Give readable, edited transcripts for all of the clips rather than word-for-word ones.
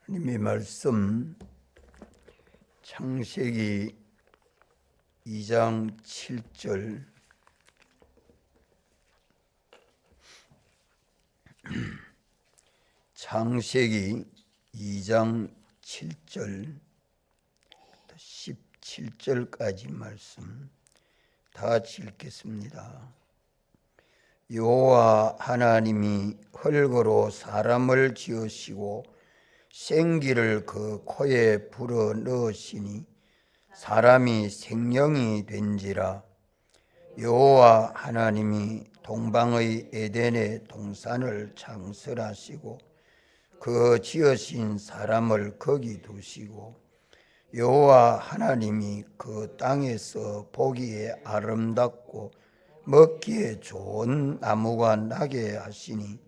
하나님의 말씀 창세기 2장 7절 창세기 2장 7절 17절까지 말씀 다 같이 읽겠습니다. 여호와 하나님이 흙으로 사람을 지으시고 생기를 그 코에 불어 넣으시니 사람이 생명이 된지라. 여호와 하나님이 동방의 에덴의 동산을 창설하시고 그 지으신 사람을 거기 두시고 여호와 하나님이 그 땅에서 보기에 아름답고 먹기에 좋은 나무가 나게 하시니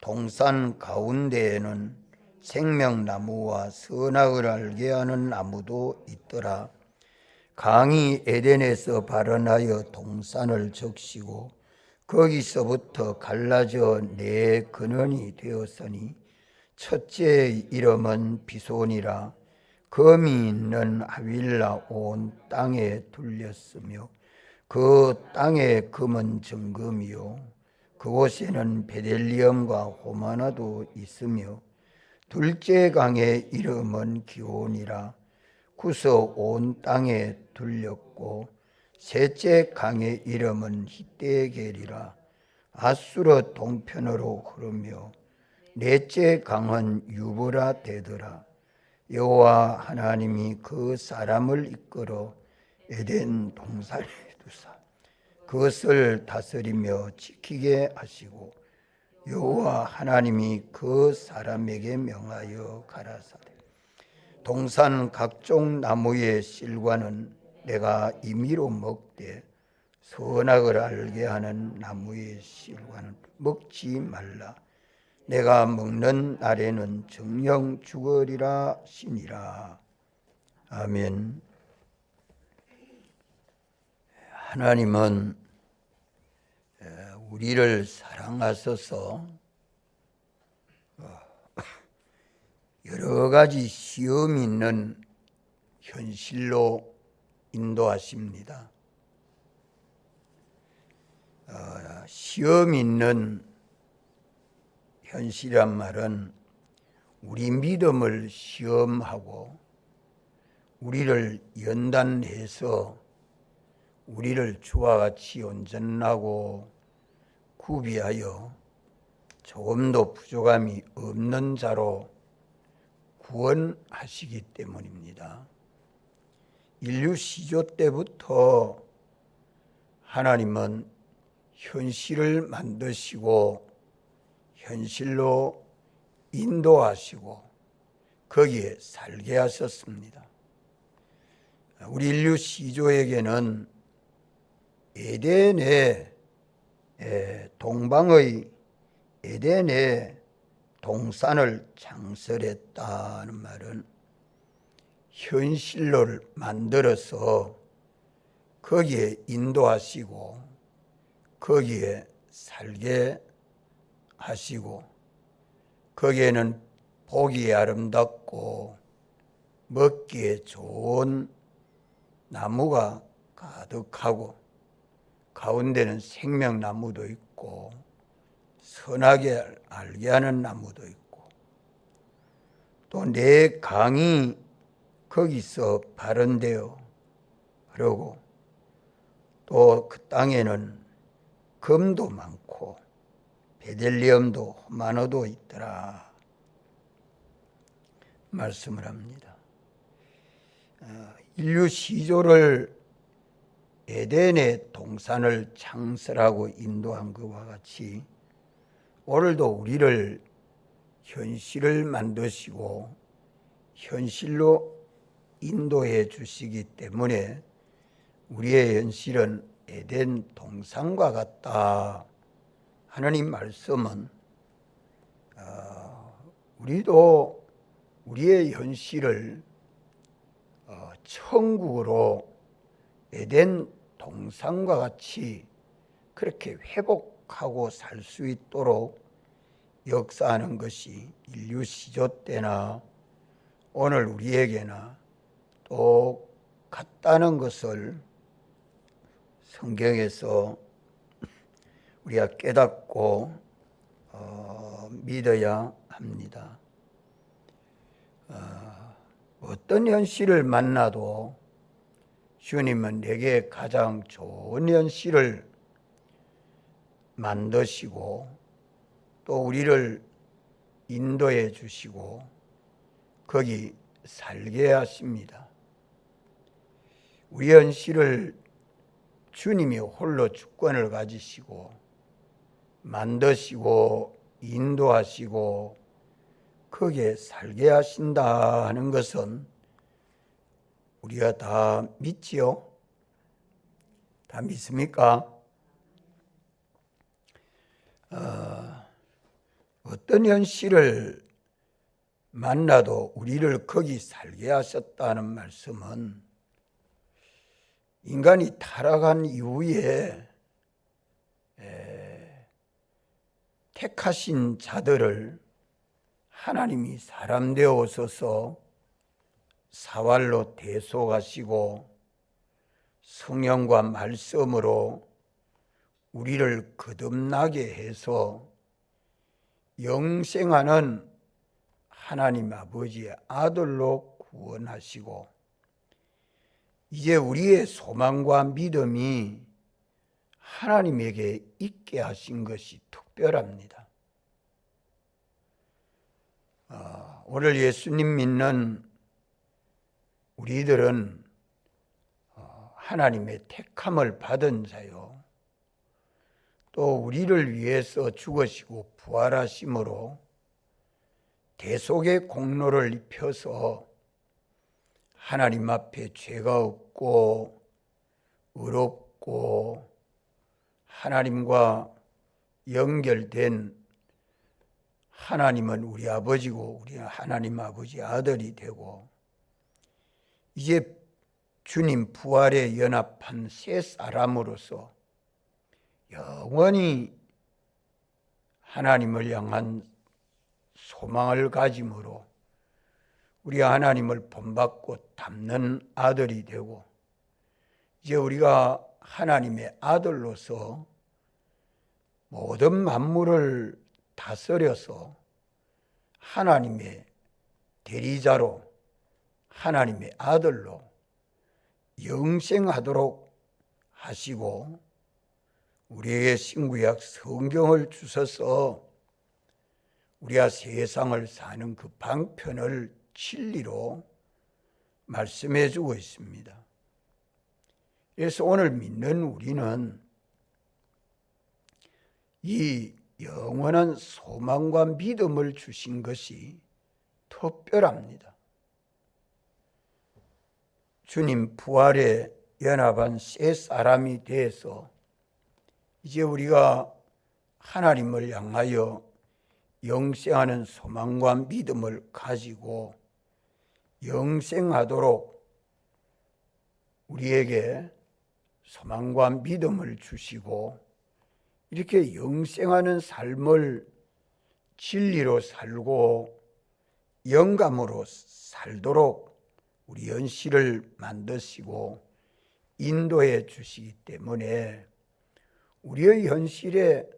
동산 가운데에는 생명나무와 선악을 알게 하는 나무도 있더라. 강이 에덴에서 발원하여 동산을 적시고 거기서부터 갈라져 네 근원이 되었으니 첫째의 이름은 비손이라. 금이 있는 하윌라 온 땅에 둘렸으며 그 땅의 금은 정금이요 그곳에는 베델리엄과 호마나도 있으며 둘째 강의 이름은 기온이라. 구서 온 땅에 둘렸고 셋째 강의 이름은 히데겔이라. 아수르 동편으로 흐르며 넷째 강은 유브라 되더라. 여호와 하나님이 그 사람을 이끌어 에덴 동산에 두사 그것을 다스리며 지키게 하시고 여호와 하나님이 그 사람에게 명하여 가라사대 동산 각종 나무의 실과는 내가 임의로 먹되 선악을 알게 하는 나무의 실과는 먹지 말라. 내가 먹는 날에는 정령 죽으리라 하시니라. 아멘. 하나님은 우리를 사랑하셔서 여러 가지 시험이 있는 현실로 인도하십니다. 시험이 있는 현실이란 말은 우리 믿음을 시험하고 우리를 연단해서 우리를 주와 같이 온전하고 구비하여 조금도 부족함이 없는 자로 구원하시기 때문입니다. 인류 시조 때부터 하나님은 현실을 만드시고 현실로 인도하시고 거기에 살게 하셨습니다. 우리 인류 시조에게는 에덴의 동방의 에덴의 동산을 창설했다는 말은 현실로 만들어서 거기에 인도하시고 거기에 살게 하시고 거기에는 보기에 아름답고 먹기에 좋은 나무가 가득하고 가운데는 생명나무도 있고 선하게 알게 하는 나무도 있고 또 네 강이 거기서 발원되어 흐르고 또 그 땅에는 금도 많고 베델리엄도 호마노도 있더라 말씀을 합니다. 인류 시조를 에덴의 동산을 창설하고 인도한 것과 같이 오늘도 우리를 현실을 만드시고 현실로 인도해 주시기 때문에 우리의 현실은 에덴 동산과 같다 하나님 말씀은 우리도 우리의 현실을 천국으로 에덴 동산과 같이 그렇게 회복하고 살 수 있도록 역사하는 것이 인류 시조 때나 오늘 우리에게나 똑같다는 것을 성경에서 우리가 깨닫고 믿어야 합니다. 어떤 현실을 만나도 주님은 내게 가장 좋은 현실을 만드시고 또 우리를 인도해 주시고 거기 살게 하십니다. 우리 현실을 주님이 홀로 주권을 가지시고 만드시고 인도하시고 거기에 살게 하신다 하는 것은 우리가 다 믿지요? 다 믿습니까? 어떤 현실을 만나도 우리를 거기 살게 하셨다는 말씀은 인간이 타락한 이후에 택하신 자들을 하나님이 사람 되어 오셔서 사활로 대속하시고 성령과 말씀으로 우리를 거듭나게 해서 영생하는 하나님 아버지의 아들로 구원하시고 이제 우리의 소망과 믿음이 하나님에게 있게 하신 것이 특별합니다. 오늘 예수님 믿는 우리들은 하나님의 택함을 받은 자요. 또 우리를 위해서 죽으시고 부활하심으로 대속의 공로를 입혀서 하나님 앞에 죄가 없고 의롭고 하나님과 연결된 하나님은 우리 아버지고 우리는 하나님 아버지 아들이 되고 이제 주님 부활에 연합한 새 사람으로서 영원히 하나님을 향한 소망을 가짐으로 우리가 하나님을 본받고 닮는 아들이 되고 이제 우리가 하나님의 아들로서 모든 만물을 다스려서 하나님의 대리자로 하나님의 아들로 영생하도록 하시고 우리에게 신구약 성경을 주셔서 우리가 세상을 사는 그 방편을 진리로 말씀해 주고 있습니다. 그래서 오늘 믿는 우리는 이 영원한 소망과 믿음을 주신 것이 특별합니다. 주님 부활에 연합한 새 사람이 돼서 이제 우리가 하나님을 향하여 영생하는 소망과 믿음을 가지고 영생하도록 우리에게 소망과 믿음을 주시고 이렇게 영생하는 삶을 진리로 살고 영감으로 살도록 우리 현실을 만드시고 인도해 주시기 때문에 우리의 현실에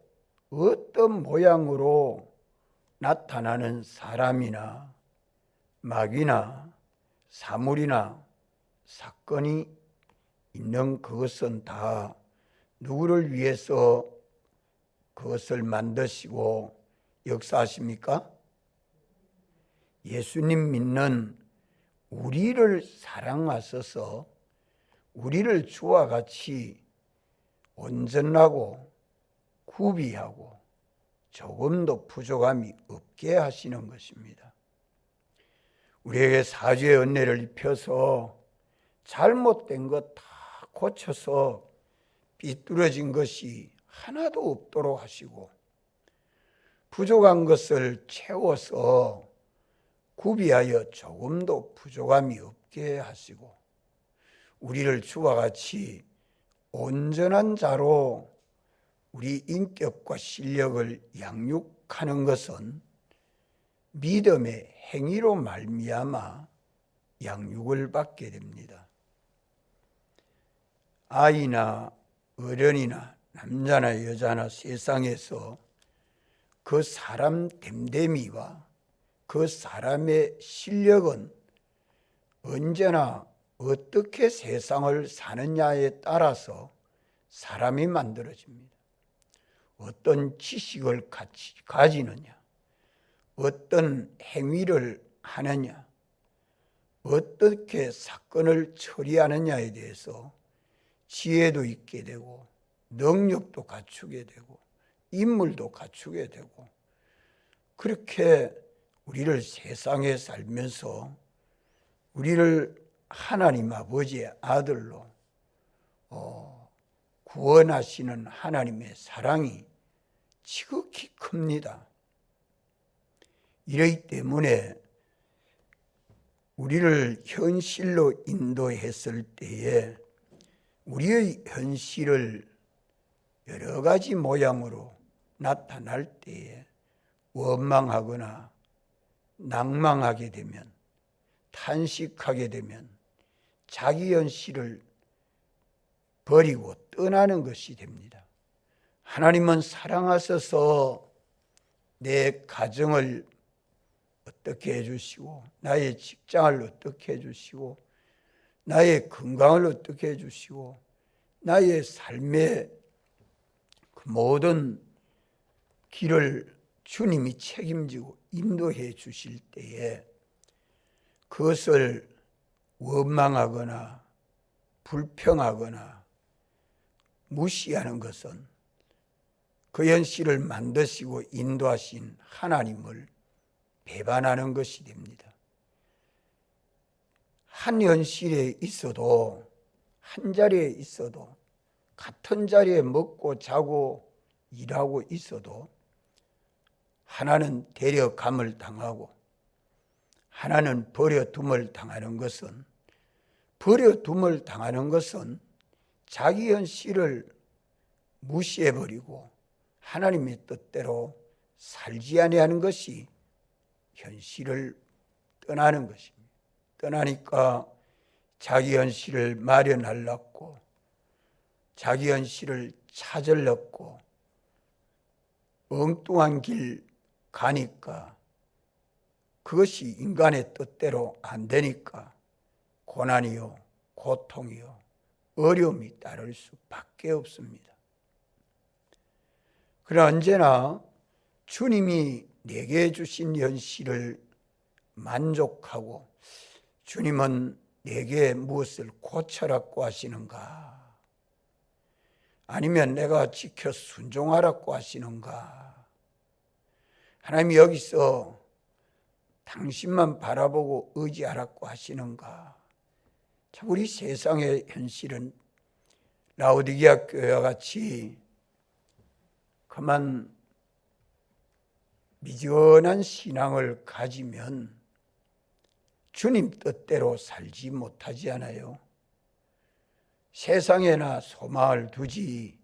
어떤 모양으로 나타나는 사람이나 막이나 사물이나 사건이 있는 그것은 다 누구를 위해서 그것을 만드시고 역사하십니까? 예수님 믿는 우리를 사랑하셔서 우리를 주와 같이 온전하고 구비하고 조금도 부족함이 없게 하시는 것입니다. 우리에게 사죄의 은혜를 입혀서 잘못된 것 다 고쳐서 삐뚤어진 것이 하나도 없도록 하시고 부족한 것을 채워서 구비하여 조금도 부족함이 없게 하시고 우리를 주와 같이 온전한 자로 우리 인격과 실력을 양육하는 것은 믿음의 행위로 말미암아 양육을 받게 됩니다. 아이나 어른이나 남자나 여자나 세상에서 그 사람 됨됨이와 그 사람의 실력은 언제나 어떻게 세상을 사느냐에 따라서 사람이 만들어집니다. 어떤 지식을 가지느냐, 어떤 행위를 하느냐, 어떻게 사건을 처리하느냐에 대해서 지혜도 있게 되고 능력도 갖추게 되고 인물도 갖추게 되고, 그렇게 우리를 세상에 살면서 우리를 하나님 아버지의 아들로 구원하시는 하나님의 사랑이 지극히 큽니다. 이러기 때문에 우리를 현실로 인도했을 때에 우리의 현실을 여러 가지 모양으로 나타날 때에 원망하거나 낭망하게 되면, 탄식하게 되면 자기 현실을 버리고 떠나는 것이 됩니다. 하나님은 사랑하셔서 내 가정을 어떻게 해주시고, 나의 직장을 어떻게 해주시고, 나의 건강을 어떻게 해주시고, 나의 삶의 그 모든 길을 주님이 책임지고 인도해 주실 때에 그것을 원망하거나 불평하거나 무시하는 것은 그 현실을 만드시고 인도하신 하나님을 배반하는 것이 됩니다. 한 현실에 있어도, 한 자리에 있어도, 같은 자리에 먹고 자고 일하고 있어도 하나는 데려감을 당하고 하나는 버려둠을 당하는 것은, 버려둠을 당하는 것은 자기 현실을 무시해버리고 하나님의 뜻대로 살지 아니하는 것이 현실을 떠나는 것입니다. 떠나니까 자기 현실을 마련하려고, 자기 현실을 찾으려고 엉뚱한 길 가니까 그것이 인간의 뜻대로 안 되니까 고난이요, 고통이요, 어려움이 따를 수밖에 없습니다. 그러나 언제나 주님이 내게 주신 현실을 만족하고, 주님은 내게 무엇을 고쳐라고 하시는가, 아니면 내가 지켜 순종하라고 하시는가, 하나님이 여기서 당신만 바라보고 의지하라고 하시는가. 참 우리 세상의 현실은 라오디게아 교회와 같이 그만 미지근한 신앙을 가지면 주님 뜻대로 살지 못하지 않아요. 세상에나 소망을 두지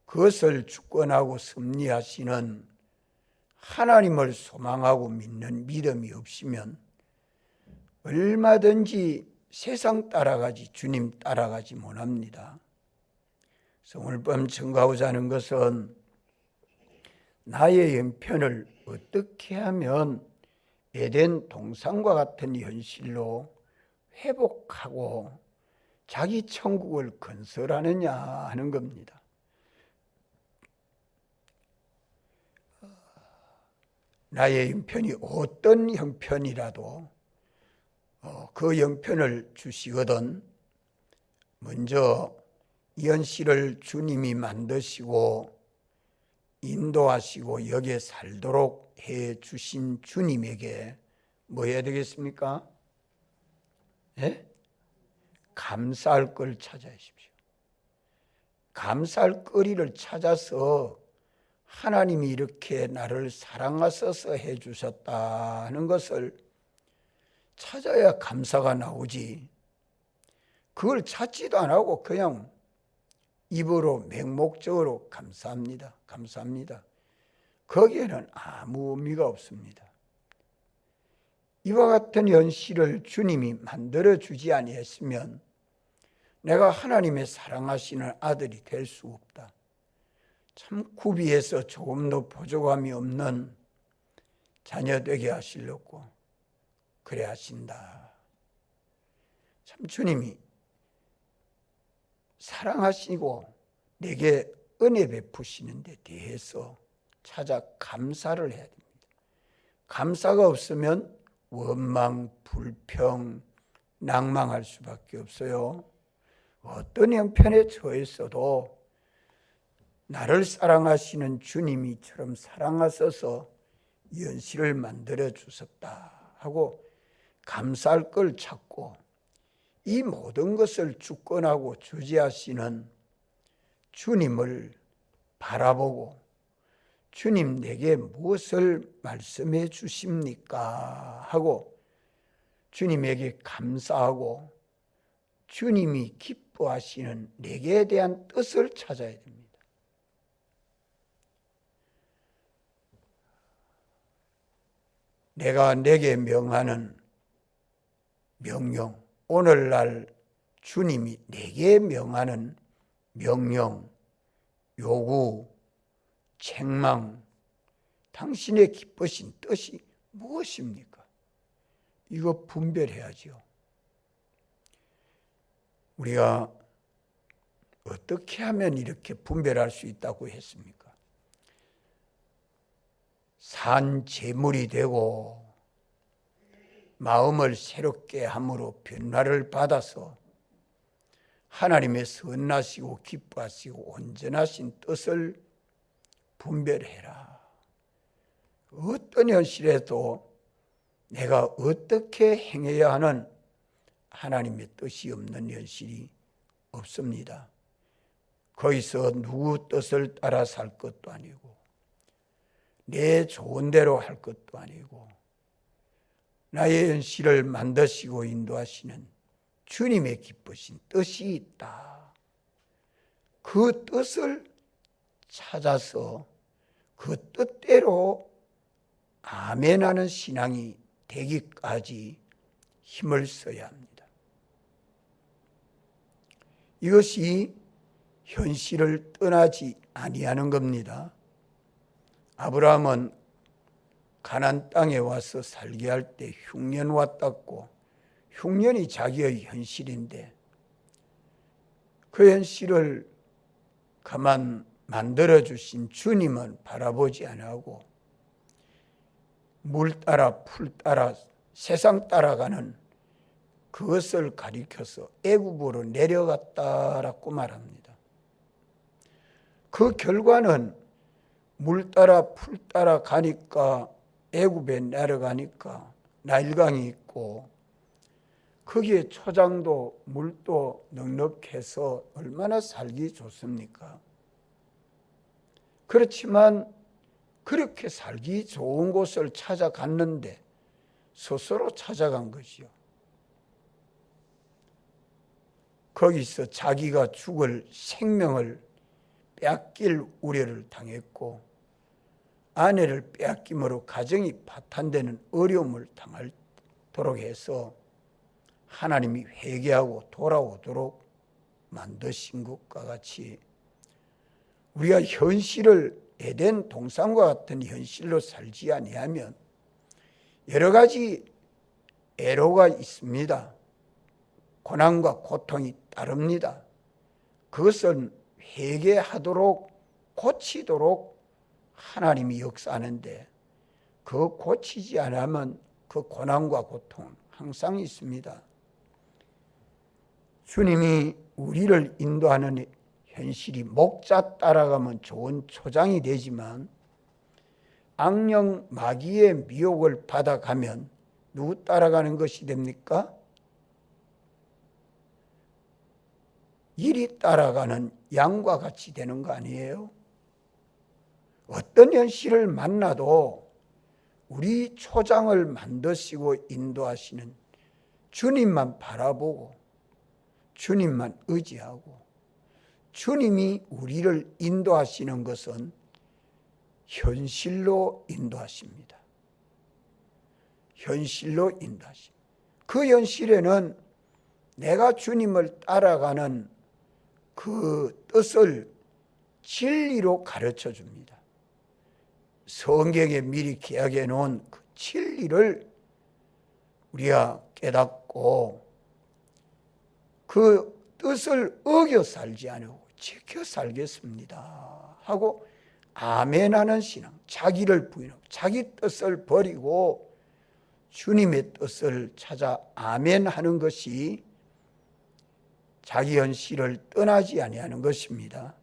그것을 주권하고 섭리하시는 하나님을 소망하고 믿는 믿음이 없으면 얼마든지 세상 따라가지 주님 따라가지 못합니다. 그래서 오늘 밤 청가하고자 하는 것은 나의 형편을 어떻게 하면 에덴 동산과 같은 현실로 회복하고 자기 천국을 건설하느냐 하는 겁니다. 나의 형편이 어떤 형편이라도 그 형편을 주시거든 먼저 이 현실을 주님이 만드시고 인도하시고 여기에 살도록 해 주신 주님에게 뭐 해야 되겠습니까? 예? 감사할 걸 찾아십시오. 감사할 거리를 찾아서 하나님이 이렇게 나를 사랑하셔서 해주셨다 하는 것을 찾아야 감사가 나오지, 그걸 찾지도 안 하고 그냥 입으로 맹목적으로 감사합니다, 감사합니다, 거기에는 아무 의미가 없습니다. 이와 같은 현실을 주님이 만들어주지 아니했으면 내가 하나님의 사랑하시는 아들이 될 수 없다. 참 구비해서 조금도 부족함이 없는 자녀 되게 하시려고 그래 하신다. 참 주님이 사랑하시고 내게 은혜 베푸시는 데 대해서 찾아 감사를 해야 됩니다. 감사가 없으면 원망, 불평, 낭망할 수밖에 없어요. 어떤 형편에 처했어도 나를 사랑하시는 주님이처럼 사랑하셔서 현실을 만들어 주셨다 하고 감사할 걸 찾고, 이 모든 것을 주권하고 주재하시는 주님을 바라보고 주님 내게 무엇을 말씀해 주십니까 하고 주님에게 감사하고 주님이 기뻐하시는 내게 대한 뜻을 찾아야 됩니다. 내가 내게 명하는 명령, 오늘날 주님이 내게 명하는 명령, 요구, 책망, 당신의 기쁘신 뜻이 무엇입니까? 이거 분별해야죠. 우리가 어떻게 하면 이렇게 분별할 수 있다고 했습니까? 산 제물이 되고 마음을 새롭게 함으로 변화를 받아서 하나님의 선하시고 기뻐하시고 온전하신 뜻을 분별해라. 어떤 현실에도 내가 어떻게 행해야 하는 하나님의 뜻이 없는 현실이 없습니다. 거기서 누구 뜻을 따라 살 것도 아니고 내 좋은 대로 할 것도 아니고 나의 현실을 만드시고 인도하시는 주님의 기쁘신 뜻이 있다. 그 뜻을 찾아서 그 뜻대로 아멘하는 신앙이 되기까지 힘을 써야 합니다. 이것이 현실을 떠나지 아니하는 겁니다. 아브라함은 가나안 땅에 와서 살게 할 때 흉년 왔다고, 흉년이 자기의 현실인데 그 현실을 가만 만들어주신 주님은 바라보지 않고 물 따라 풀 따라 세상 따라가는 그것을 가리켜서 애굽으로 내려갔다라고 말합니다. 그 결과는 물 따라 풀 따라 가니까 애굽에 내려가니까 나일강이 있고 거기에 초장도 물도 넉넉해서 얼마나 살기 좋습니까? 그렇지만 그렇게 살기 좋은 곳을 찾아갔는데 스스로 찾아간 것이요. 거기서 자기가 죽을 생명을 빼앗길 우려를 당했고 아내를 빼앗김으로 가정이 파탄되는 어려움을 당하도록 해서 하나님이 회개하고 돌아오도록 만드신 것과 같이 우리가 현실을 에덴 동산과 같은 현실로 살지 아니하면 여러 가지 애로가 있습니다. 고난과 고통이 따릅니다. 그것은 회개하도록 고치도록 하나님이 역사하는데 그 고치지 않으면 그 고난과 고통은 항상 있습니다. 주님이 우리를 인도하는 현실이 목자 따라가면 좋은 초장이 되지만 악령 마귀의 미혹을 받아가면 누구 따라가는 것이 됩니까? 이리 따라가는 양과 같이 되는 거 아니에요? 어떤 현실을 만나도 우리 초장을 만드시고 인도하시는 주님만 바라보고 주님만 의지하고 주님이 우리를 인도하시는 것은 현실로 인도하십니다. 현실로 인도하십니다. 그 현실에는 내가 주님을 따라가는 그 뜻을 진리로 가르쳐 줍니다. 성경에 미리 기약해 놓은 그 진리를 우리가 깨닫고 그 뜻을 어겨 살지 않고 지켜 살겠습니다 하고 아멘하는 신앙, 자기를 부인하고 자기 뜻을 버리고 주님의 뜻을 찾아 아멘하는 것이 자기 현실을 떠나지 아니하는 것입니다.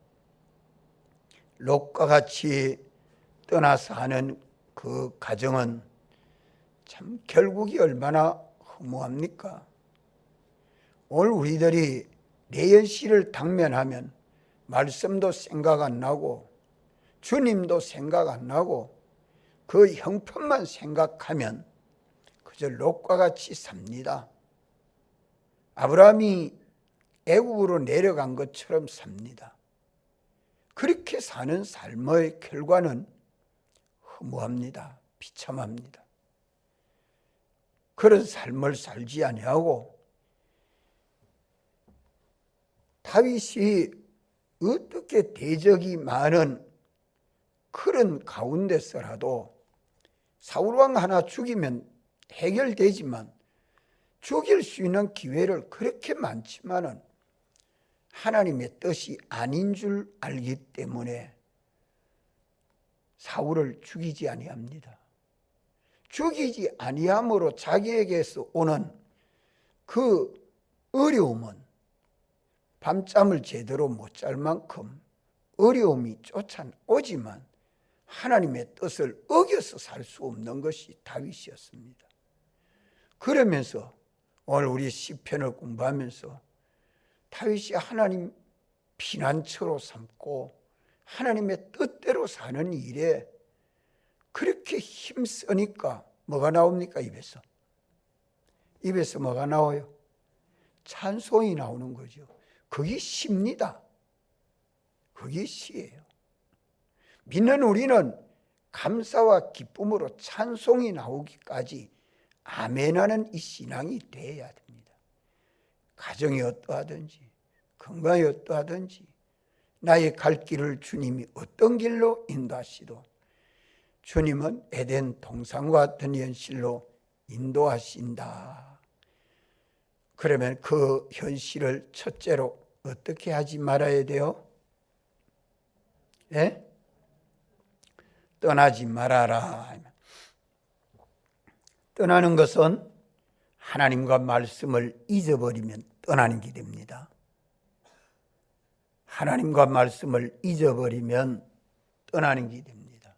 롯과 같이 떠나서 하는 그 가정은 참 결국이 얼마나 허무합니까? 오늘 우리들이 내 현실을 당면하면 말씀도 생각 안 나고 주님도 생각 안 나고 그 형편만 생각하면 그저 롯과 같이 삽니다. 아브라함이 애국으로 내려간 것처럼 삽니다. 그렇게 사는 삶의 결과는 허무합니다. 비참합니다. 그런 삶을 살지 아니하고 다윗이 어떻게 대적이 많은 그런 가운데서라도 사울왕 하나 죽이면 해결되지만 죽일 수 있는 기회를 그렇게 많지만은 하나님의 뜻이 아닌 줄 알기 때문에 사울을 죽이지 아니합니다. 죽이지 아니함으로 자기에게서 오는 그 어려움은 밤잠을 제대로 못 잘 만큼 어려움이 쫓아오지만 하나님의 뜻을 어겨서 살 수 없는 것이 다윗이었습니다. 그러면서 오늘 우리 시편을 공부하면서 다윗이 하나님 피난처로 삼고 하나님의 뜻대로 사는 일에 그렇게 힘쓰니까 뭐가 나옵니까? 입에서 뭐가 나와요? 찬송이 나오는 거죠. 그게 시입니다. 그게 시예요. 믿는 우리는 감사와 기쁨으로 찬송이 나오기까지 아멘하는 이 신앙이 되어야 됩니다. 가정이 어떠하든지 건강이 어떠하든지 나의 갈 길을 주님이 어떤 길로 인도하시도 주님은 에덴 동산과 같은 현실로 인도하신다. 그러면 그 현실을 첫째로 어떻게 하지 말아야 돼요? 예? 떠나지 말아라. 떠나는 것은 하나님과 말씀을 잊어버리면 떠나는 게 됩니다. 하나님과 말씀을 잊어버리면 떠나는 게 됩니다.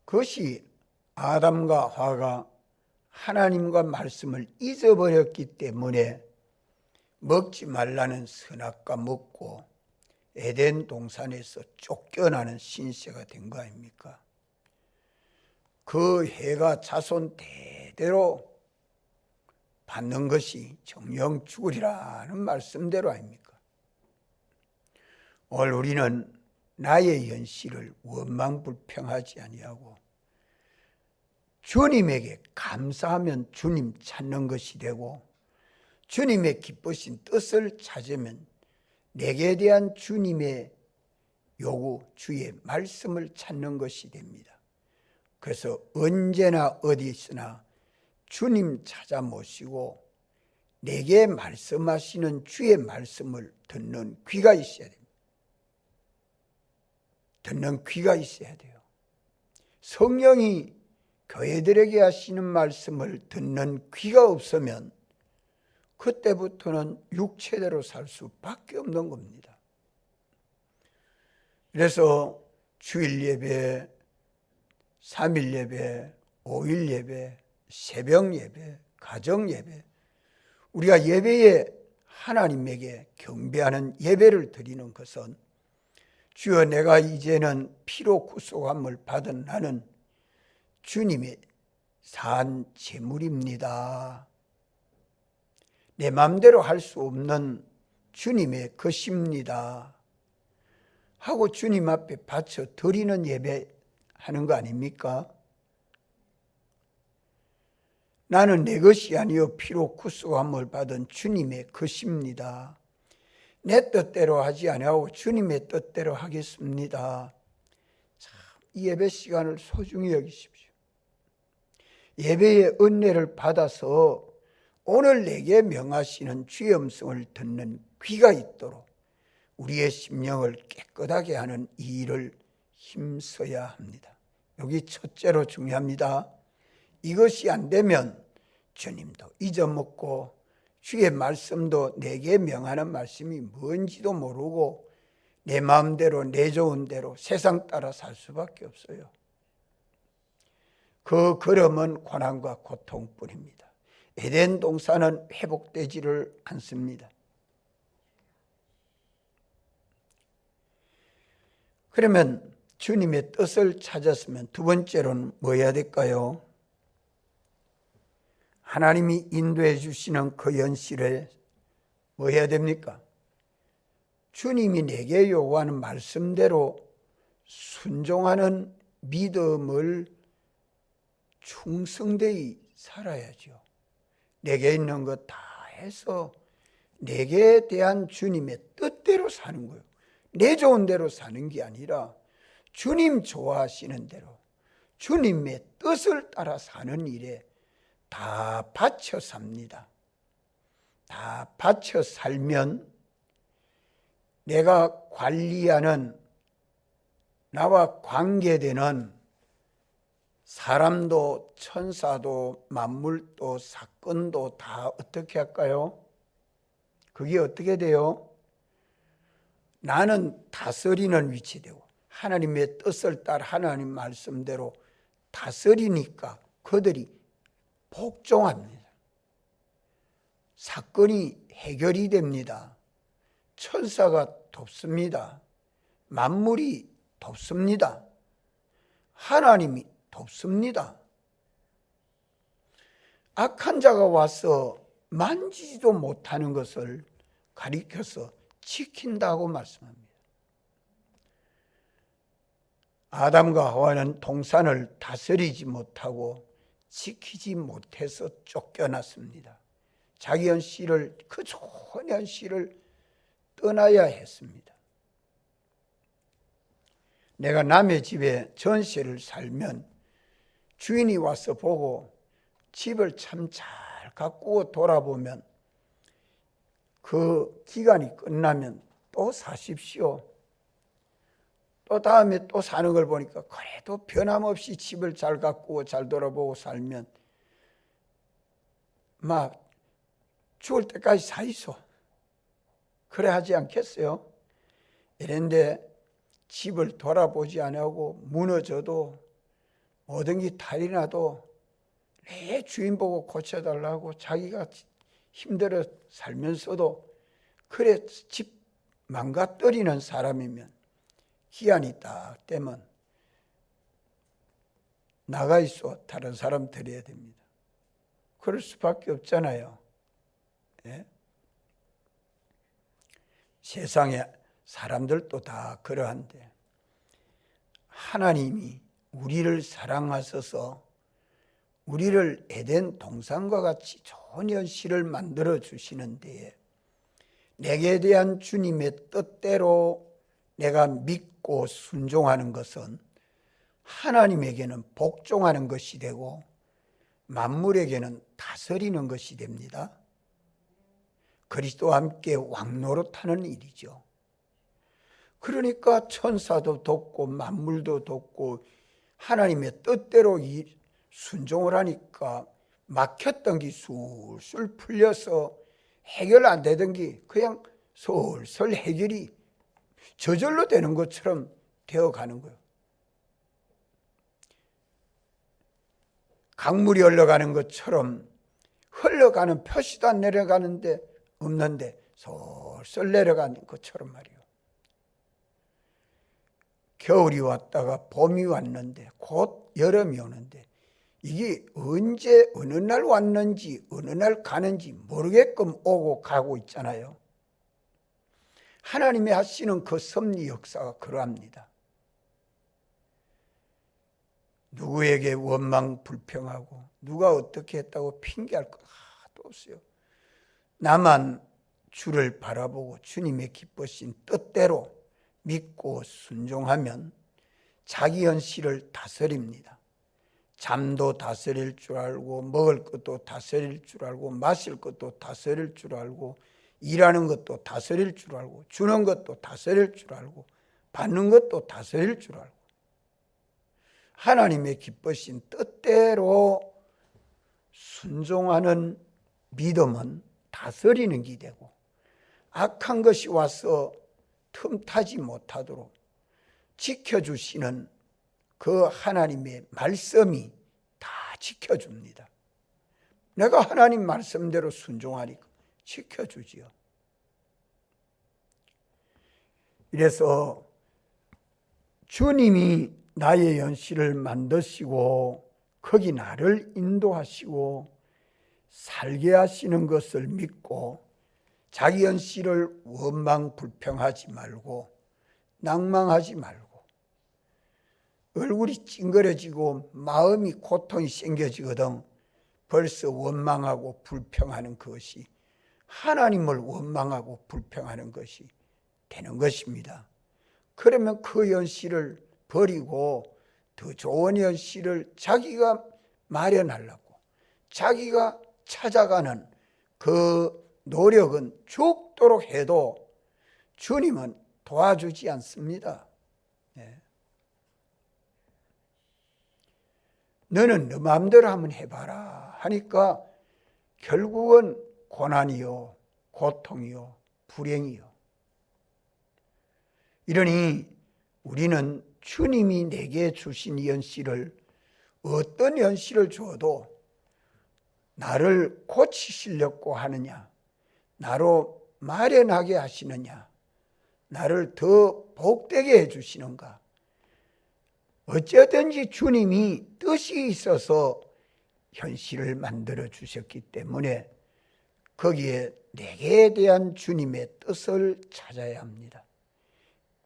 그것이 아담과 하와가 하나님과 말씀을 잊어버렸기 때문에 먹지 말라는 선악과 먹고 에덴 동산에서 쫓겨나는 신세가 된 거 아닙니까? 그 해가 자손 대대로 받는 것이 정령 죽으리라는 말씀대로 아닙니까? 오늘 우리는 나의 현실을 원망불평하지 아니하고 주님에게 감사하면 주님 찾는 것이 되고 주님의 기쁘신 뜻을 찾으면 내게 대한 주님의 요구, 주의 말씀을 찾는 것이 됩니다. 그래서 언제나 어디 있으나 주님 찾아 모시고 내게 말씀하시는 주의 말씀을 듣는 귀가 있어야 됩니다. 듣는 귀가 있어야 돼요. 성령이 교회들에게 하시는 말씀을 듣는 귀가 없으면 그때부터는 육체대로 살 수밖에 없는 겁니다. 그래서 주일 예배, 3일 예배, 5일 예배, 새벽 예배, 가정 예배, 우리가 예배에 하나님에게 경배하는 예배를 드리는 것은 주여 내가 이제는 피로 구속함을 받은 나는 주님의 산 제물입니다. 내 마음대로 할 수 없는 주님의 것입니다 하고 주님 앞에 바쳐 드리는 예배 하는 거 아닙니까? 나는 내 것이 아니요 피로 구속함을 받은 주님의 것입니다. 내 뜻대로 하지 아니하고 주님의 뜻대로 하겠습니다. 참, 이 예배 시간을 소중히 여기십시오. 예배의 은혜를 받아서 오늘 내게 명하시는 주의 음성을 듣는 귀가 있도록 우리의 심령을 깨끗하게 하는 이 일을 힘써야 합니다. 여기 첫째로 중요합니다. 이것이 안 되면 주님도 잊어먹고 주의 말씀도 내게 명하는 말씀이 뭔지도 모르고 내 마음대로 내 좋은 대로 세상 따라 살 수밖에 없어요. 그 걸음은 고난과 고통뿐입니다. 에덴 동산은 회복되지를 않습니다. 그러면 주님의 뜻을 찾았으면 두 번째로는 뭐 해야 될까요? 하나님이 인도해 주시는 그 연실에 뭐 해야 됩니까? 주님이 내게 요구하는 말씀대로 순종하는 믿음을 충성되이 살아야죠. 내게 있는 것 다 해서 내게 대한 주님의 뜻대로 사는 거예요. 내 좋은 대로 사는 게 아니라 주님 좋아하시는 대로 주님의 뜻을 따라 사는 일에 다 바쳐 삽니다. 다 바쳐 살면 내가 관리하는 나와 관계되는 사람도 천사도 만물도 사건도 다 어떻게 할까요? 그게 어떻게 돼요? 나는 다스리는 위치 되고 하나님의 뜻을 따라 하나님 말씀대로 다스리니까 그들이 복종합니다. 사건이 해결이 됩니다. 천사가 돕습니다. 만물이 돕습니다. 하나님이 돕습니다. 악한 자가 와서 만지지도 못하는 것을 가리켜서 지킨다고 말씀합니다. 아담과 하와는 동산을 다스리지 못하고 지키지 못해서 쫓겨났습니다. 자기 현실을, 그 좋은 현실을 떠나야 했습니다. 내가 남의 집에 전세를 살면 주인이 와서 보고 집을 참 잘 가꾸고 돌아보면 그 기간이 끝나면 또 사십시오. 또 다음에 또 사는 걸 보니까 그래도 변함없이 집을 잘 가꾸고 잘 돌아보고 살면 막 죽을 때까지 사 있어. 그래 하지 않겠어요? 이런데 집을 돌아보지 않고 무너져도 모든 게 탈이 나도 내 주인 보고 고쳐달라고 자기가 힘들어 살면서도 그래 집 망가뜨리는 사람이면 기한이 딱 되면 나가 있어. 다른 사람 드려야 됩니다. 그럴 수밖에 없잖아요. 예? 세상에 사람들도 다 그러한데 하나님이 우리를 사랑하셔서 우리를 에덴 동산과 같이 좋은 현실을 만들어 주시는 데에 내게 대한 주님의 뜻대로 내가 믿고 순종하는 것은 하나님에게는 복종하는 것이 되고 만물에게는 다스리는 것이 됩니다. 그리스도와 함께 왕노릇하는 일이죠. 그러니까 천사도 돕고 만물도 돕고 하나님의 뜻대로 순종을 하니까 막혔던 게 술술 풀려서 해결 안 되던 게 그냥 솔솔 해결이 저절로 되는 것처럼 되어가는 거예요. 강물이 흘러가는 것처럼 흘러가는 표시도 안 내려가는데 없는데 솔솔 내려가는 것처럼 말이에요. 겨울이 왔다가 봄이 왔는데 곧 여름이 오는데 이게 언제 어느 날 왔는지 어느 날 가는지 모르게끔 오고 가고 있잖아요. 하나님이 하시는 그 섭리 역사가 그러합니다. 누구에게 원망 불평하고 누가 어떻게 했다고 핑계할 거 하나도 없어요. 나만 주를 바라보고 주님의 기쁘신 뜻대로 믿고 순종하면 자기 현실을 다스립니다. 잠도 다스릴 줄 알고, 먹을 것도 다스릴 줄 알고, 마실 것도 다스릴 줄 알고, 일하는 것도 다스릴 줄 알고, 주는 것도 다스릴 줄 알고, 받는 것도 다스릴 줄 알고, 하나님의 기쁘신 뜻대로 순종하는 믿음은 다스리는 기되고, 악한 것이 와서 틈타지 못하도록 지켜주시는 그 하나님의 말씀이 다 지켜줍니다. 내가 하나님 말씀대로 순종하니까 지켜주지요. 이래서 주님이 나의 현실을 만드시고 거기 나를 인도하시고 살게 하시는 것을 믿고 자기 현실을 원망 불평하지 말고 낭망하지 말고 얼굴이 찡그려지고 마음이 고통이 생겨지거든 벌써 원망하고 불평하는 것이 하나님을 원망하고 불평하는 것이 되는 것입니다. 그러면 그 현실을 버리고 더 좋은 현실을 자기가 마련하려고 자기가 찾아가는 그 노력은 죽도록 해도 주님은 도와주지 않습니다. 너는 너 마음대로 한번 해봐라 하니까 결국은 고난이요, 고통이요, 불행이요. 이러니 우리는 주님이 내게 주신 이 현실을 어떤 현실을 주어도 나를 고치시려고 하느냐, 나로 마련하게 하시느냐, 나를 더 복되게 해주시는가. 어쩌든지 주님이 뜻이 있어서 현실을 만들어 주셨기 때문에 거기에 내게 대한 주님의 뜻을 찾아야 합니다.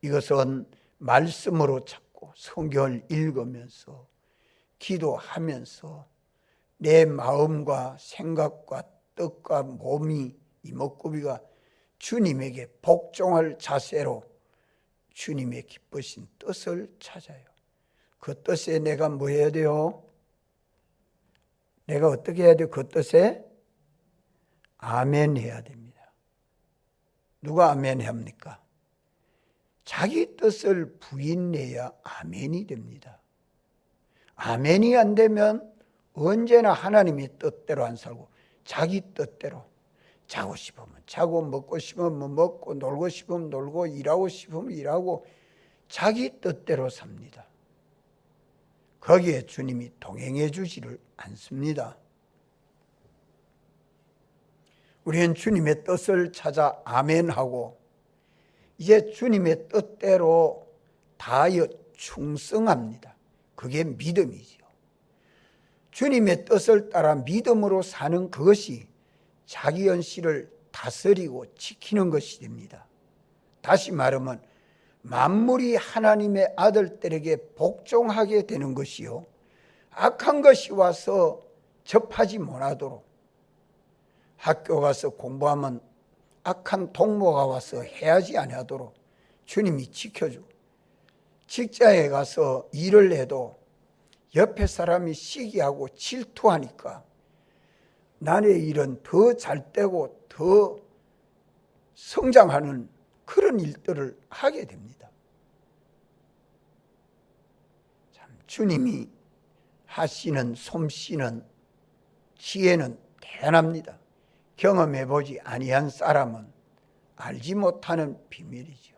이것은 말씀으로 찾고 성경을 읽으면서 기도하면서 내 마음과 생각과 뜻과 몸이 이목구비가 주님에게 복종할 자세로 주님의 기쁘신 뜻을 찾아요. 그 뜻에 내가 뭐 해야 돼요? 내가 어떻게 해야 돼요? 그 뜻에 아멘 해야 됩니다. 누가 아멘 합니까? 자기 뜻을 부인해야 아멘이 됩니다. 아멘이 안 되면 언제나 하나님의 뜻대로 안 살고 자기 뜻대로 자고 싶으면 자고 먹고 싶으면 먹고 놀고 싶으면 놀고 일하고 싶으면 일하고 자기 뜻대로 삽니다. 거기에 주님이 동행해 주지를 않습니다. 우리는 주님의 뜻을 찾아 아멘하고 이제 주님의 뜻대로 다하여 충성합니다. 그게 믿음이지요. 주님의 뜻을 따라 믿음으로 사는 그것이 자기 현실을 다스리고 지키는 것이 됩니다. 다시 말하면 만물이 하나님의 아들들에게 복종하게 되는 것이요, 악한 것이 와서 접하지 못하도록, 학교 가서 공부하면 악한 동무가 와서 해하지 아니하도록 주님이 지켜주고, 직장에 가서 일을 해도 옆에 사람이 시기하고 질투하니까 나의 일은 더 잘되고 더 성장하는 그런 일들을 하게 됩니다. 참 주님이 하시는 솜씨는 지혜는 대단합니다. 경험해보지 아니한 사람은 알지 못하는 비밀이죠.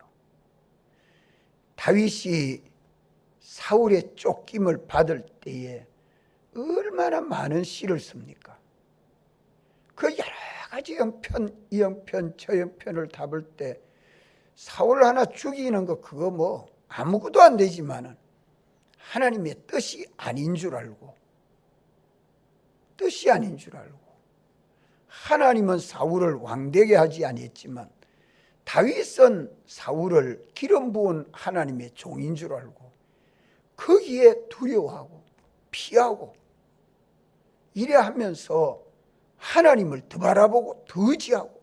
다윗이 사울의 쫓김을 받을 때에 얼마나 많은 시를 씁니까? 그 여러 가지 형편, 이 형편, 저 형편을 답을 때 사울 하나 죽이는 거 그거 뭐 아무것도 안 되지만은 하나님의 뜻이 아닌 줄 알고, 뜻이 아닌 줄 알고, 하나님은 사울을 왕되게 하지 아니했지만 다윗은 사울을 기름 부은 하나님의 종인 줄 알고 거기에 두려워하고 피하고 이래 하면서 하나님을 더 바라보고 더 의지하고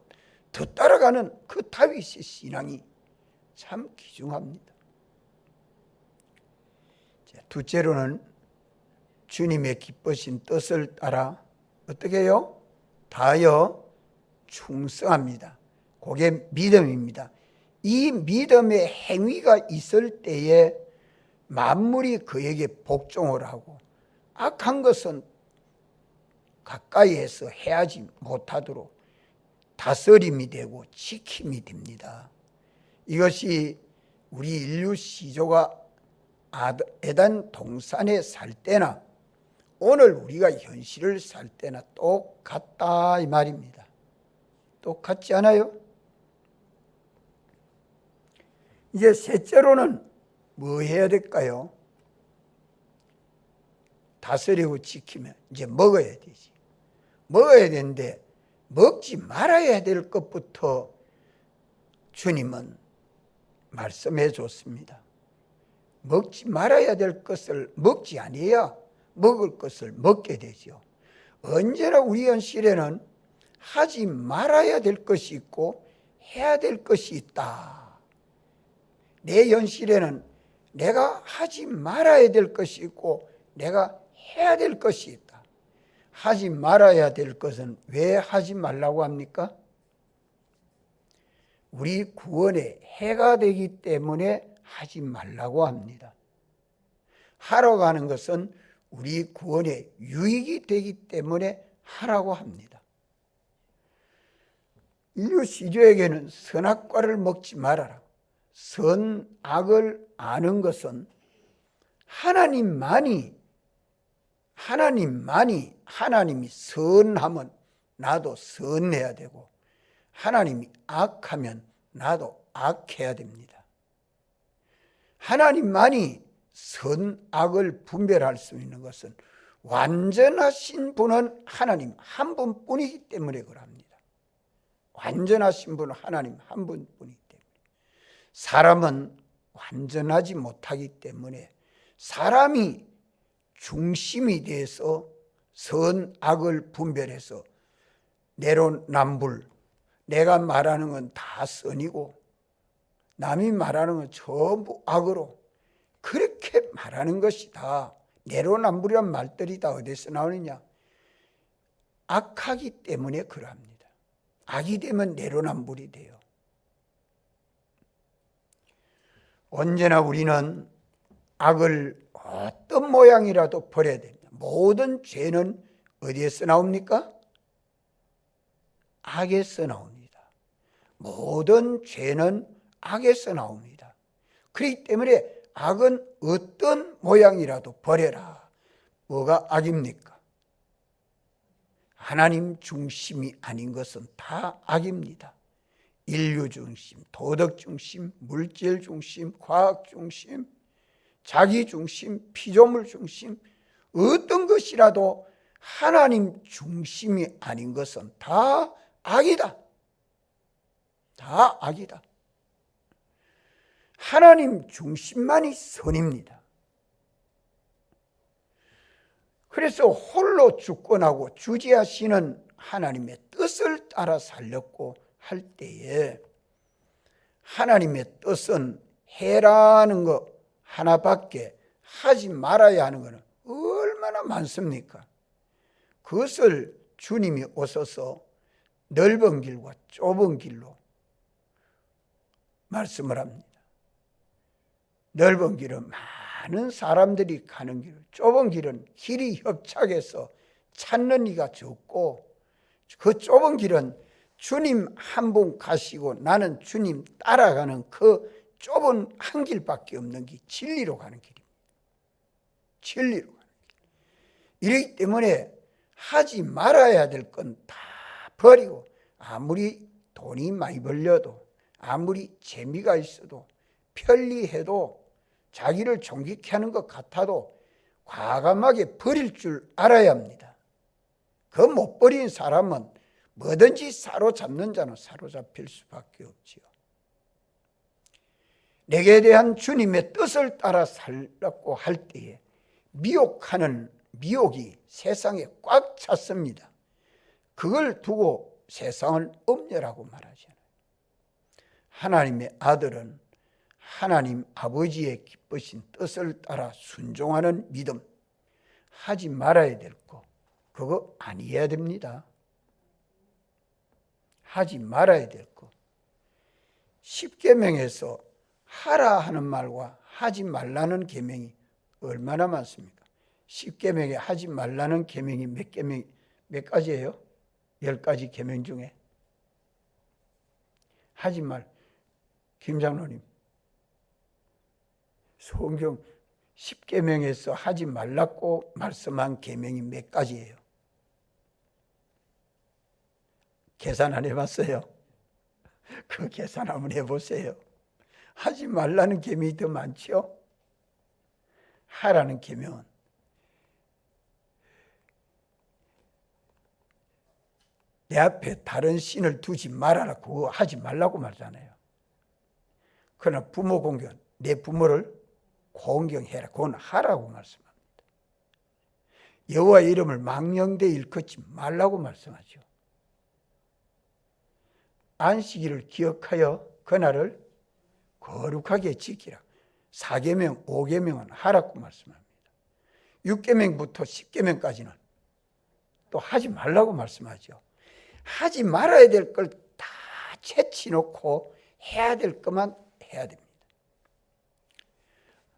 더 따라가는 그 다윗의 신앙이 참 귀중합니다. 둘째로는 주님의 기쁘신 뜻을 따라 어떻게 해요? 다하여 충성합니다. 그게 믿음입니다. 이 믿음의 행위가 있을 때에 만물이 그에게 복종을 하고 악한 것은 가까이에서 해하지 못하도록 다스림이 되고 지킴이 됩니다. 이것이 우리 인류 시조가 에덴 동산에 살 때나 오늘 우리가 현실을 살 때나 똑같다 이 말입니다. 똑같지 않아요? 이제 셋째로는 뭐 해야 될까요? 다스리고 지키면 이제 먹어야 되지. 먹어야 되는데 먹지 말아야 될 것부터 주님은 말씀해 줬습니다. 먹지 말아야 될 것을 먹지 아니해야 먹을 것을 먹게 되죠. 언제나 우리 현실에는 하지 말아야 될 것이 있고 해야 될 것이 있다. 내 현실에는 내가 하지 말아야 될 것이 있고 내가 해야 될 것이 있다. 하지 말아야 될 것은 왜 하지 말라고 합니까? 우리 구원에 해가 되기 때문에 하지 말라고 합니다. 하러 가는 것은 우리 구원에 유익이 되기 때문에 하라고 합니다. 인류 시조에게는 선악과를 먹지 말아라. 선악을 아는 것은 하나님이 선하면 나도 선해야 되고 하나님이 악하면 나도 악해야 됩니다. 하나님만이 선악을 분별할 수 있는 것은 완전하신 분은 하나님 한 분뿐이기 때문에 그럽니다. 완전하신 분은 하나님 한 분뿐이기 때문에. 사람은 완전하지 못하기 때문에 사람이 중심이 돼서 선악을 분별해서 내로남불, 내가 말하는 건 다 선이고 남이 말하는 건 전부 악으로 그렇게 말하는 것이 다 내로남불이란 말들이 다 어디서 나오느냐? 악하기 때문에 그러합니다. 악이 되면 내로남불이 돼요. 언제나 우리는 악을 어떤 모양이라도 버려야 됩니다. 모든 죄는 어디에서 나옵니까? 악에서 나옵니다. 모든 죄는 악에서 나옵니다. 그렇기 때문에 악은 어떤 모양이라도 버려라. 뭐가 악입니까? 하나님 중심이 아닌 것은 다 악입니다. 인류 중심, 도덕 중심, 물질 중심, 과학 중심, 자기 중심, 피조물 중심, 어떤 것이라도 하나님 중심이 아닌 것은 다 악이다. 다 악이다. 하나님 중심만이 선입니다. 그래서 홀로 주권하고 주지하시는 하나님의 뜻을 따라 살렸고 할 때에 하나님의 뜻은 해라는 것 하나밖에 하지 말아야 하는 것은 얼마나 많습니까? 그것을 주님이 오셔서 넓은 길과 좁은 길로 말씀을 합니다. 넓은 길은 많은 사람들이 가는 길, 좁은 길은 길이 협착해서 찾는 이가 적고 그 좁은 길은 주님 한 분 가시고 나는 주님 따라가는 그 좁은 한 길밖에 없는 게 진리로 가는 길입니다. 진리로 가는 길. 이렇기 때문에 하지 말아야 될 건 다 버리고 아무리 돈이 많이 벌려도 아무리 재미가 있어도 편리해도 자기를 존귀케 하는 것 같아도 과감하게 버릴 줄 알아야 합니다. 그 못 버린 사람은 뭐든지 사로잡는 자는 사로잡힐 수밖에 없지요. 내게 대한 주님의 뜻을 따라 살라고 할 때에 미혹하는 미혹이 세상에 꽉 찼습니다. 그걸 두고 세상을 엄멸하고 말하잖아요. 하나님의 아들은 하나님 아버지의 기쁘신 뜻을 따라 순종하는 믿음, 하지 말아야 될 거, 그거 아니어야 됩니다. 하지 말아야 될 거. 십계명에서 하라 하는 말과 하지 말라는 계명이 얼마나 많습니까? 십계명에 하지 말라는 계명이 몇 가지예요? 10가지 계명 중에. 하지 말. 김 장로님, 성경 십계명에서 하지 말라고 말씀한 계명이 몇 가지예요? 계산 안 해봤어요? 그 계산 한번 해보세요. 하지 말라는 계명이 더 많죠? 하라는 계명은 내 앞에 다른 신을 두지 말아라, 그거 하지 말라고 말하잖아요. 그러나 부모 공경, 내 부모를 공경해라, 그건 하라고 말씀합니다. 여호와의 이름을 망령되이 일컫지 말라고 말씀하죠. 안식일을 기억하여 그날을 거룩하게 지키라. 4계명, 5계명은 하라고 말씀합니다. 6계명부터 10계명까지는 또 하지 말라고 말씀하죠. 하지 말아야 될 걸 다 채취놓고 해야 될 것만 해야 됩니다.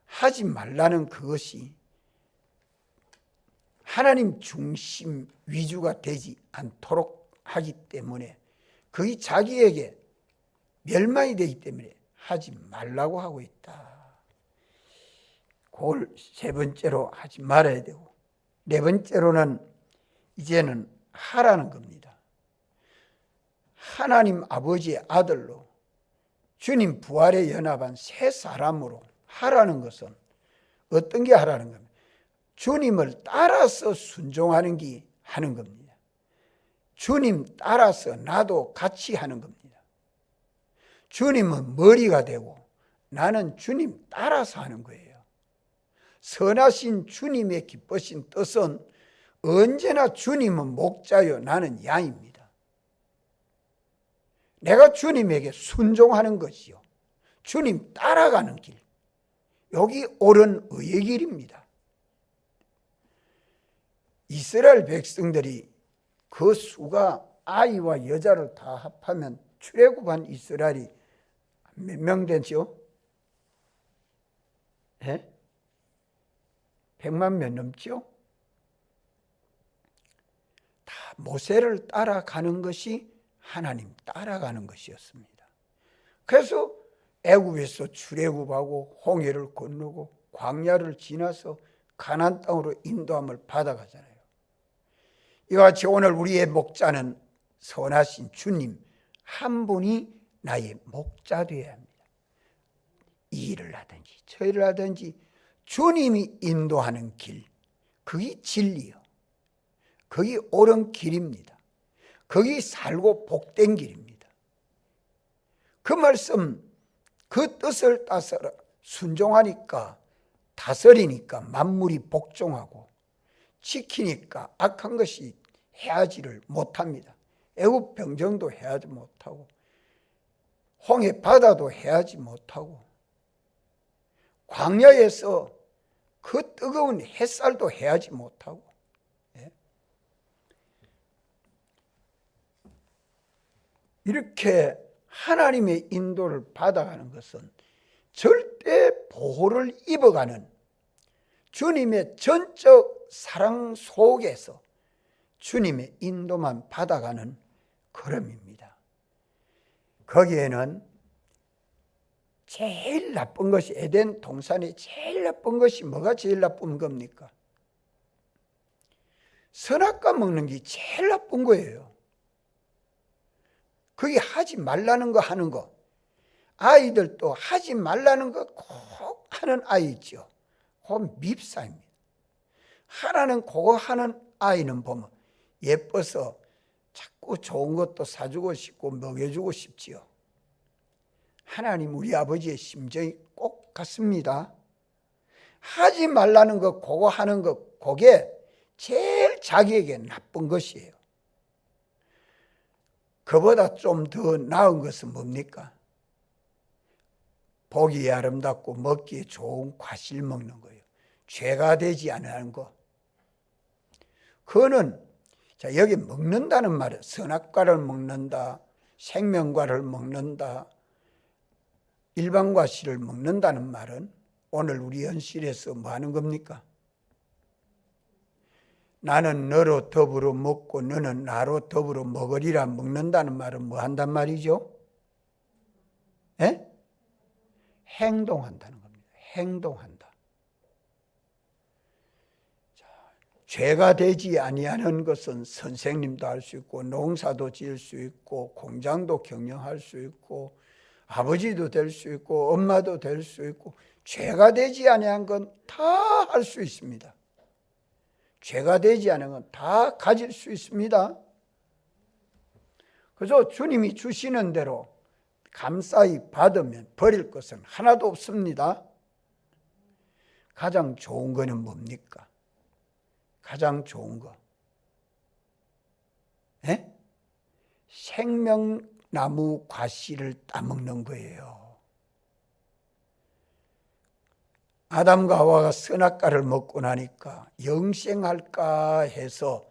하지 말라는 그것이 하나님 중심 위주가 되지 않도록 하기 때문에, 그게 자기에게 멸망이 되기 때문에 하지 말라고 하고 있다. 그걸 세 번째로 하지 말아야 되고, 네 번째로는 이제는 하라는 겁니다. 하나님 아버지의 아들로 주님 부활에 연합한 새 사람으로 하라는 것은 어떤 게 하라는 겁니까? 주님을 따라서 순종하는 게 하는 겁니다. 주님 따라서 나도 같이 하는 겁니다. 주님은 머리가 되고 나는 주님 따라서 하는 거예요. 선하신 주님의 기쁘신 뜻은 언제나 주님은 목자요, 나는 양입니다. 내가 주님에게 순종하는 것이요, 주님 따라가는 길, 여기 옳은 의의 길입니다. 이스라엘 백성들이 그 수가 아이와 여자를 다 합하면 출애굽한 이스라엘이 몇 명 되죠? 100만 명 넘죠? 다 모세를 따라가는 것이 하나님 따라가는 것이었습니다. 그래서 애굽에서 출애굽하고 홍해를 건너고 광야를 지나서 가나안 땅으로 인도함을 받아가잖아요. 이와 같이 오늘 우리의 목자는 선하신 주님 한 분이 나의 목자 되어야 합니다. 이 일을 하든지 저 일을 하든지 주님이 인도하는 길, 그게 진리요, 그게 옳은 길입니다. 거기 살고 복된 길입니다. 그 말씀, 그 뜻을 따서 순종하니까, 다스리니까 만물이 복종하고, 지키니까 악한 것이 해하지를 못합니다. 애굽 병정도 해하지 못하고, 홍해 바다도 해하지 못하고, 광야에서 그 뜨거운 햇살도 해하지 못하고, 이렇게 하나님의 인도를 받아가는 것은 절대 보호를 입어가는 주님의 전적 사랑 속에서 주님의 인도만 받아가는 걸음입니다. 거기에는 제일 나쁜 것이, 에덴 동산에 제일 나쁜 것이 뭐가 제일 나쁜 겁니까? 선악과 먹는 게 제일 나쁜 거예요. 그게 하지 말라는 거 하는 거. 아이들도 하지 말라는 거 꼭 하는 아이 있죠. 그건 밉사입니다. 하나는 그거 하는 아이는 보면 예뻐서 자꾸 좋은 것도 사주고 싶고 먹여주고 싶지요. 하나님 우리 아버지의 심정이 꼭 같습니다. 하지 말라는 거 그거 하는 거, 그게 제일 자기에게 나쁜 것이에요. 그보다 좀 더 나은 것은 뭡니까? 보기에 아름답고 먹기에 좋은 과실 먹는 거예요. 죄가 되지 않는 거. 그거는 자, 여기 먹는다는 말은 선악과를 먹는다, 생명과를 먹는다, 일반 과실을 먹는다는 말은 오늘 우리 현실에서 뭐 하는 겁니까? 나는 너로 더불어 먹고 너는 나로 더불어 먹으리라 먹는다는 말은 뭐 한단 말이죠? 예? 행동한다는 겁니다. 행동한다. 자, 죄가 되지 아니하는 것은 선생님도 할 수 있고 농사도 지을 수 있고 공장도 경영할 수 있고 아버지도 될 수 있고 엄마도 될 수 있고 죄가 되지 아니한 건 다 할 수 있습니다. 죄가 되지 않은 건 다 가질 수 있습니다. 그래서 주님이 주시는 대로 감사히 받으면 버릴 것은 하나도 없습니다. 가장 좋은 거는 뭡니까? 가장 좋은 거. 예? 생명나무 과실을 따먹는 거예요. 아담과 하와가 선악과를 먹고 나니까 영생할까 해서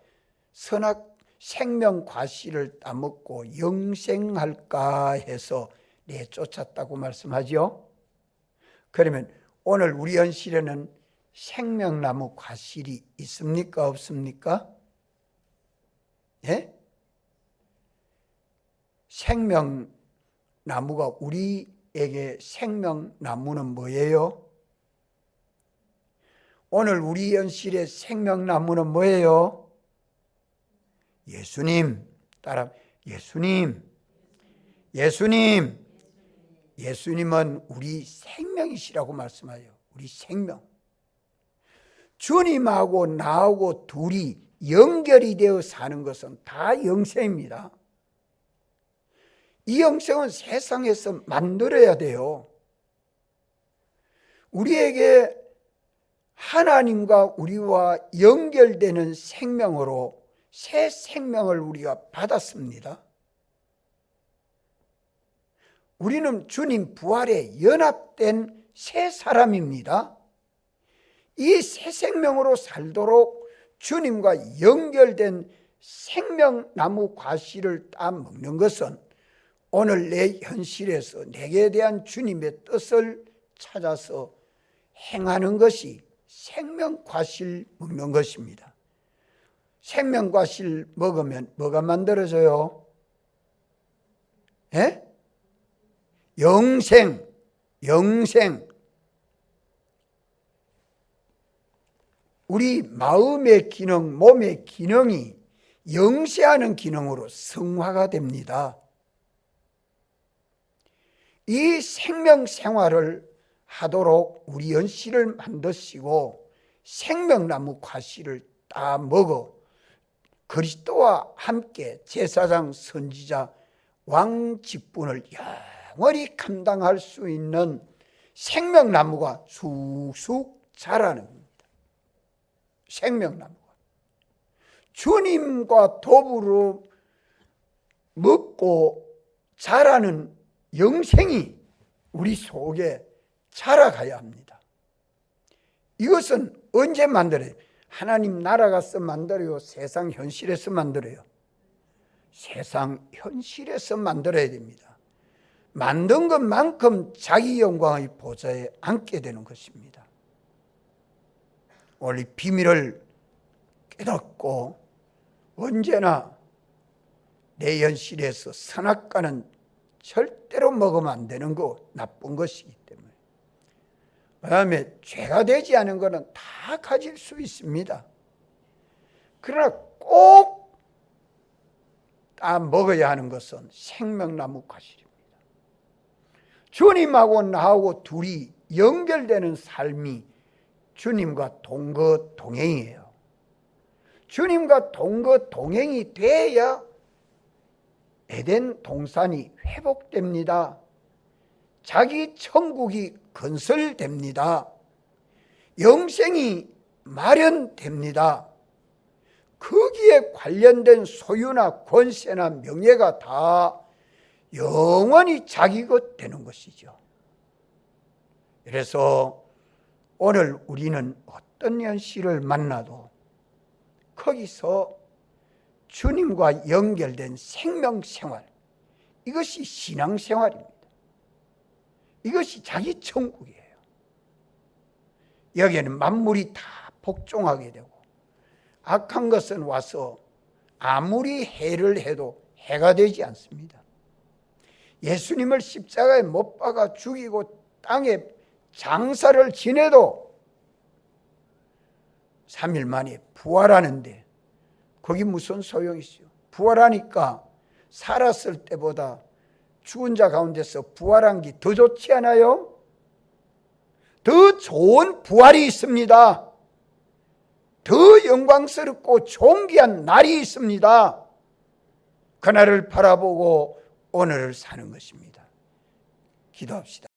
생명 과실을 따먹고 영생할까 해서 내쫓았다고 말씀하죠. 그러면 오늘 우리 현실에는 생명나무 과실이 있습니까? 없습니까? 예? 생명나무가 우리에게 생명나무는 뭐예요? 오늘 우리 현실의 생명나무는 뭐예요? 예수님. 따라 예수님. 예수님. 예수님은 우리 생명이시라고 말씀하죠. 우리 생명. 주님하고 나하고 둘이 연결이 되어 사는 것은 다 영생입니다. 이 영생은 세상에서 만들어야 돼요. 우리에게 하나님과 우리와 연결되는 생명으로 새 생명을 우리가 받았습니다. 우리는 주님 부활에 연합된 새 사람입니다. 이 새 생명으로 살도록 주님과 연결된 생명나무 과실을 따먹는 것은 오늘 내 현실에서 내게 대한 주님의 뜻을 찾아서 행하는 것이 생명과실 먹는 것입니다. 생명과실 먹으면 뭐가 만들어져요? 예? 영생. 우리 마음의 기능, 몸의 기능이 영세하는 기능으로 성화가 됩니다. 이 생명 생활을 하도록 우리 현실을 만드시고 생명나무 과실을 따 먹어 그리스도와 함께 제사장, 선지자, 왕 직분을 영원히 감당할 수 있는 생명나무가 쑥쑥 자라는 겁니다. 생명나무가 주님과 더불어 먹고 자라는 영생이 우리 속에 자라가야 합니다. 이것은 언제 만들어요? 하나님 나라 가서 만들어요? 세상 현실에서 만들어요? 세상 현실에서 만들어야 됩니다. 만든 것만큼 자기 영광의 보좌에 앉게 되는 것입니다. 오늘 비밀을 깨닫고 언제나 내 현실에서 선악과는 절대로 먹으면 안 되는 거, 나쁜 것이기 때문에. 그 다음에 죄가 되지 않은 것은 다 가질 수 있습니다. 그러나 꼭 다 먹어야 하는 것은 생명나무 과실입니다. 주님하고 나하고 둘이 연결되는 삶이 주님과 동거동행이에요. 주님과 동거동행이 돼야 에덴 동산이 회복됩니다. 자기 천국이 건설됩니다. 영생이 마련됩니다. 거기에 관련된 소유나 권세나 명예가 다 영원히 자기 것 되는 것이죠. 그래서 오늘 우리는 어떤 현실을 만나도 거기서 주님과 연결된 생명생활, 이것이 신앙생활입니다. 이것이 자기 천국이에요. 여기에는 만물이 다 복종하게 되고 악한 것은 와서 아무리 해를 해도 해가 되지 않습니다. 예수님을 십자가에 못 박아 죽이고 땅에 장사를 지내도 3일 만에 부활하는데 거기 무슨 소용이 있어요? 부활하니까 살았을 때보다 죽은 자 가운데서 부활한 게 더 좋지 않아요? 더 좋은 부활이 있습니다. 더 영광스럽고 존귀한 날이 있습니다. 그날을 바라보고 오늘을 사는 것입니다. 기도합시다.